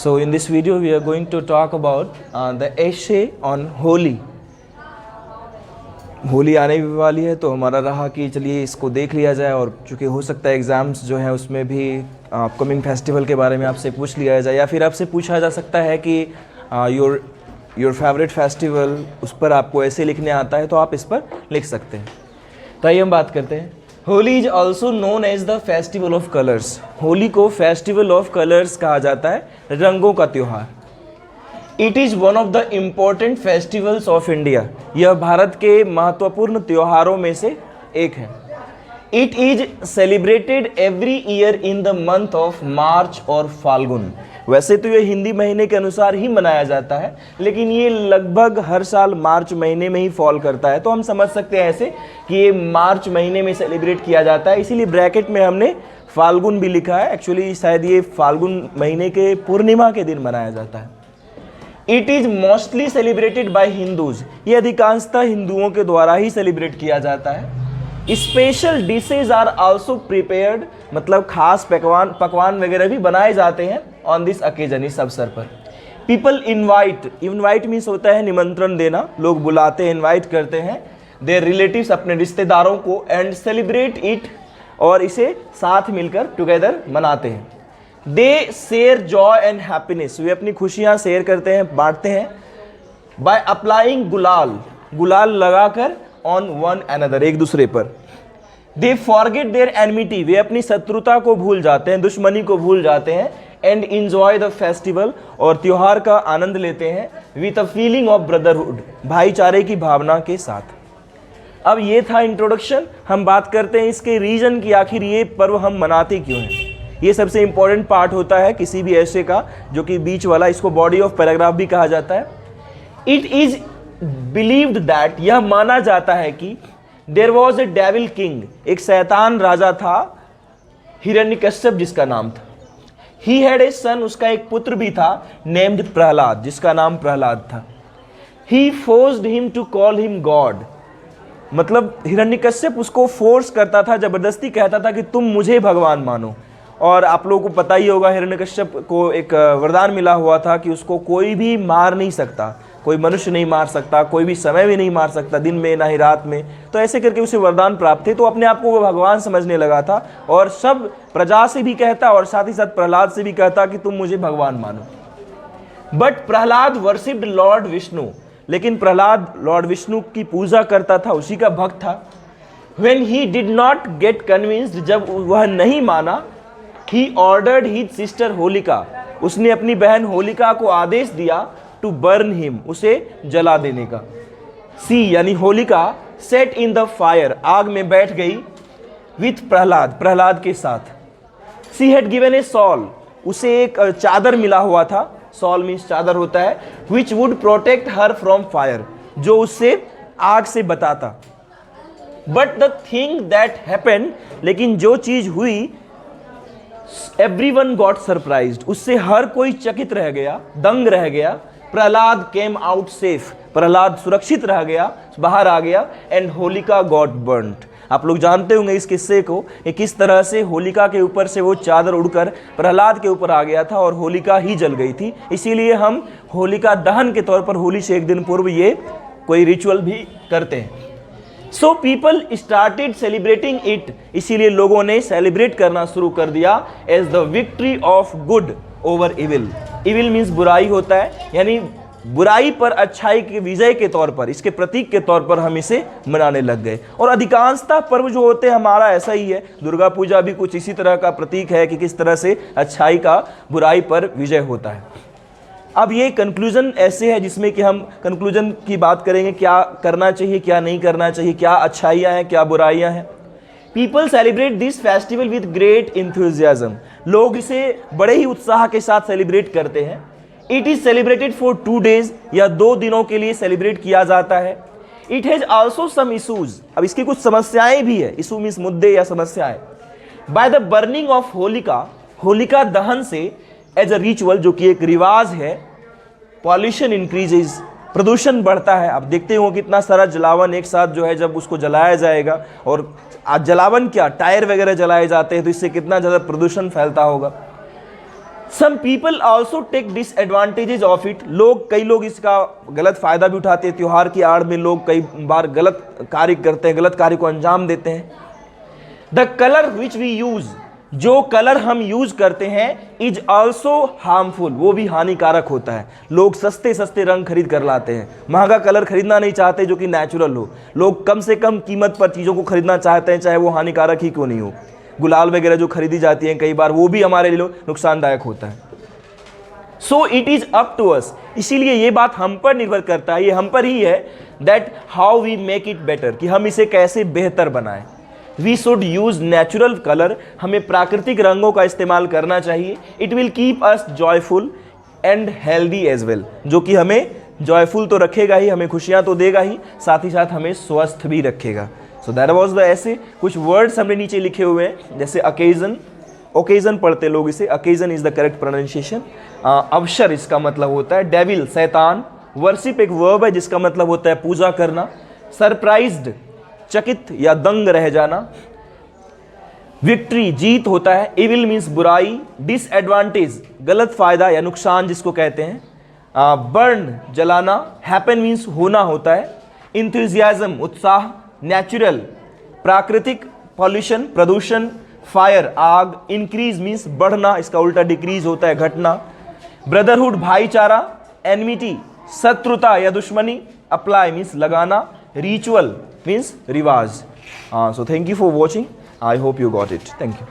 So in this video we are going to talk about the essay on Holi. Holi आने भी वाली है तो हमारा रहा कि चलिए इसको देख लिया जाए, और चूँकि हो सकता है एग्ज़ाम्स जो हैं उसमें भी अपकमिंग फेस्टिवल के बारे में आपसे पूछ लिया जाए, या फिर आपसे पूछा जा सकता है कि योर फेवरेट फेस्टिवल, उस पर आपको ऐसे लिखने आता है तो आप इस पर लिख सकते हैं। तो आइए हम बात करते हैं। Holi is also known as the festival of colours. Holi को फेस्टिवल ऑफ कलर्स कहा जाता है, रंगों का त्योहार। It is one of the important festivals of India. यह भारत के महत्वपूर्ण त्योहारों में से एक है। It is celebrated every year in the month of March और फाल्गुन। वैसे तो ये हिंदी महीने के अनुसार ही मनाया जाता है, लेकिन ये लगभग हर साल मार्च महीने में ही फॉल करता है, तो हम समझ सकते हैं ऐसे कि ये मार्च महीने में सेलिब्रेट किया जाता है। इसीलिए ब्रैकेट में हमने फाल्गुन भी लिखा है। एक्चुअली शायद ये फाल्गुन महीने के पूर्णिमा के दिन मनाया जाता है। It is mostly celebrated by Hindus. ये अधिकांशतः हिंदुओं के द्वारा ही सेलिब्रेट किया जाता है। Special dishes are also prepared, मतलब खास पकवान वगैरह भी बनाए जाते हैं ऑन दिस ओकेजन, इस अवसर पर। पीपल इनवाइट मीन्स होता है निमंत्रण देना, लोग बुलाते हैं, इनवाइट करते हैं देयर रिलेटिव्स, अपने रिश्तेदारों को, एंड सेलिब्रेट इट, और इसे साथ मिलकर टुगेदर मनाते हैं। दे शेयर जॉय एंड हैप्पीनेस। वे अपनी खुशियाँ शेयर करते हैं, बांटते हैं। बाय अप्लाइंग गुलाल लगाकर ऑन वन अनदर, एक दूसरे पर। They forget their enmity. वे अपनी शत्रुता को भूल जाते हैं, दुश्मनी को भूल जाते हैं। एंड इंजॉय द फेस्टिवल, और त्योहार का आनंद लेते हैं with a feeling of brotherhood, भाईचारे की भावना के साथ। अब ये था इंट्रोडक्शन। हम बात करते हैं इसके रीजन की, आखिर ये पर्व हम मनाते क्यों हैं। ये सबसे इंपॉर्टेंट पार्ट होता है किसी भी ऐसे का, जो कि बीच वाला, इसको बॉडी ऑफ पैराग्राफ भी कहा जाता है। इट इज बिलीव्ड दैट, यह माना जाता है कि there was a devil king, एक शैतान राजा था, हिरण्यकश्यप जिसका नाम था। ही हैड ए सन, उसका एक पुत्र भी था, नेम्ड प्रहलाद, जिसका नाम प्रहलाद था। He forced him to call him god, मतलब हिरण्यकश्यप उसको फोर्स करता था, जबरदस्ती कहता था कि तुम मुझे भगवान मानो। और आप लोगों को पता ही होगा हिरण्यकश्यप को एक वरदान मिला हुआ था कि उसको कोई भी मार नहीं सकता, कोई मनुष्य नहीं मार सकता, कोई भी समय में नहीं मार सकता, दिन में ना ही रात में। तो ऐसे करके उसे वरदान प्राप्त थे, तो अपने आप को वो भगवान समझने लगा था, और सब प्रजा से भी कहता और साथ ही साथ प्रहलाद से भी कहता कि तुम मुझे भगवान मानो। But Prahlad worshipped Lord Vishnu, लेकिन प्रहलाद लॉर्ड विष्णु की पूजा करता था, उसी का भक्त था। When he did not gate convinced, जब वह नहीं माना, he ordered his sister Holika, उसने अपनी बहन होलिका को आदेश दिया टू बर्न हिम, उसे जला देने का। सी यानी Holika sat in the fire, आग में बैठ गई, विथ प्रहलाद के साथ। She had given a shawl, उसे एक चादर मिला हुआ था, सॉल मीन्स चादर होता है, which would protect her from fire, जो उससे आग से बताता। But the thing that happened, लेकिन जो चीज हुई, एवरीवन गॉट सरप्राइज्ड, उससे हर कोई चकित रह गया, दंग रह गया। Prahlad came out safe, Prahlad सुरक्षित रह गया, बाहर आ गया। एंड होलिका गॉट बर्न्ड, आप लोग जानते होंगे इस किस्से को, कि किस तरह से होलिका के ऊपर से वो चादर उड़कर प्रहलाद के ऊपर आ गया था और होलिका ही जल गई थी। इसीलिए हम होलिका दहन के तौर पर होली से एक दिन पूर्व ये कोई रिचुअल भी करते हैं। So people started celebrating it, इसीलिए लोगों ने सेलिब्रेट करना शुरू कर दिया as the victory of good over evil. Evil means बुराई होता है, यानी बुराई पर अच्छाई के विजय के तौर पर, इसके प्रतीक के तौर पर हम इसे मनाने लग गए। और अधिकांशतः पर्व जो होते हैं हमारा ऐसा ही है। दुर्गा पूजा भी कुछ इसी तरह का प्रतीक है कि किस तरह से अच्छाई का बुराई पर विजय होता है। अब ये कंक्लूजन ऐसे है जिसमें कि हम कंक्लूजन की बात करेंगे, क्या करना चाहिए, क्या नहीं करना चाहिए, क्या अच्छाइयाँ हैं, क्या बुराइयाँ हैं। People celebrate this festival with great enthusiasm, लोग इसे बड़े ही उत्साह के साथ सेलिब्रेट करते हैं। It is celebrated for 2 days, या 2 दिनों के लिए सेलिब्रेट किया जाता है। It has also some issues, अब इसकी कुछ समस्याएं भी है, इशू मीन्स मुद्दे या समस्याएं। By the burning of Holika, Holika दहन से एज अ रिचुअल, जो कि एक रिवाज है, पॉल्यूशन इंक्रीजेज, प्रदूषण बढ़ता है। आप देखते हो कितना सारा जलावन एक साथ जो है जब उसको जलाया जाएगा, और जलावन क्या, टायर वगैरह जलाए जाते हैं, तो इससे कितना ज़्यादा प्रदूषण फैलता होगा। Some people also take disadvantages of it, कई लोग इसका गलत फायदा भी उठाते हैं। त्योहार की आड़ में लोग कई बार गलत कार्य करते हैं, गलत कार्य को अंजाम देते हैं। The colour which we use, जो कलर हम यूज करते हैं, इज ऑल्सो हार्मफुल, वो भी हानिकारक होता है। लोग सस्ते सस्ते रंग खरीद कर लाते हैं, महंगा कलर खरीदना नहीं चाहते जो कि नेचुरल हो। लोग कम से कम कीमत पर चीज़ों को खरीदना चाहते हैं, चाहे वो हानिकारक ही क्यों नहीं हो। गुलाल वगैरह जो खरीदी जाती हैं कई बार, वो भी हमारे लिए नुकसानदायक होता है। So it is up to us, इसीलिए ये बात हम पर निर्भर करता है, ये हम पर ही है, that how we make it better, कि हम इसे कैसे बेहतर बनाएं। We should use natural colour, हमें प्राकृतिक रंगों का इस्तेमाल करना चाहिए। It will keep us joyful and healthy as well, जो कि हमें जॉयफुल तो रखेगा ही, हमें खुशियां तो देगा ही, साथ ही साथ हमें स्वस्थ भी रखेगा। सो दैट वाज द ऐसे कुछ वर्ड्स हमने नीचे लिखे हुए हैं, जैसे अकेजन, ओकेजन पढ़ते लोग इसे, occasion is the correct pronunciation. अवसर इसका मतलब होता है डेविल, शैतान। वर्शिप एक वर्ब है जिसका मतलब होता है पूजा करना। सरप्राइज्ड, चकित या दंग रह जाना। विक्ट्री, जीत होता है। इविल मीन्स बुराई। डिसएडवांटेज, गलत फायदा या नुकसान जिसको कहते हैं। बर्न, जलाना। हैपन मीन्स होना होता है। इंथुजियाज्म, उत्साह। नेचुरल, प्राकृतिक। पॉल्यूशन, प्रदूषण। फायर, आग। इंक्रीज मीन्स बढ़ना, इसका उल्टा डिक्रीज होता है, घटना। ब्रदरहुड, भाईचारा। एनमिटी, शत्रुता या दुश्मनी। अप्लाई मीन्स लगाना। रिचुअल मीन्स रिवाज। So thank you for watching. I hope you got it. Thank you.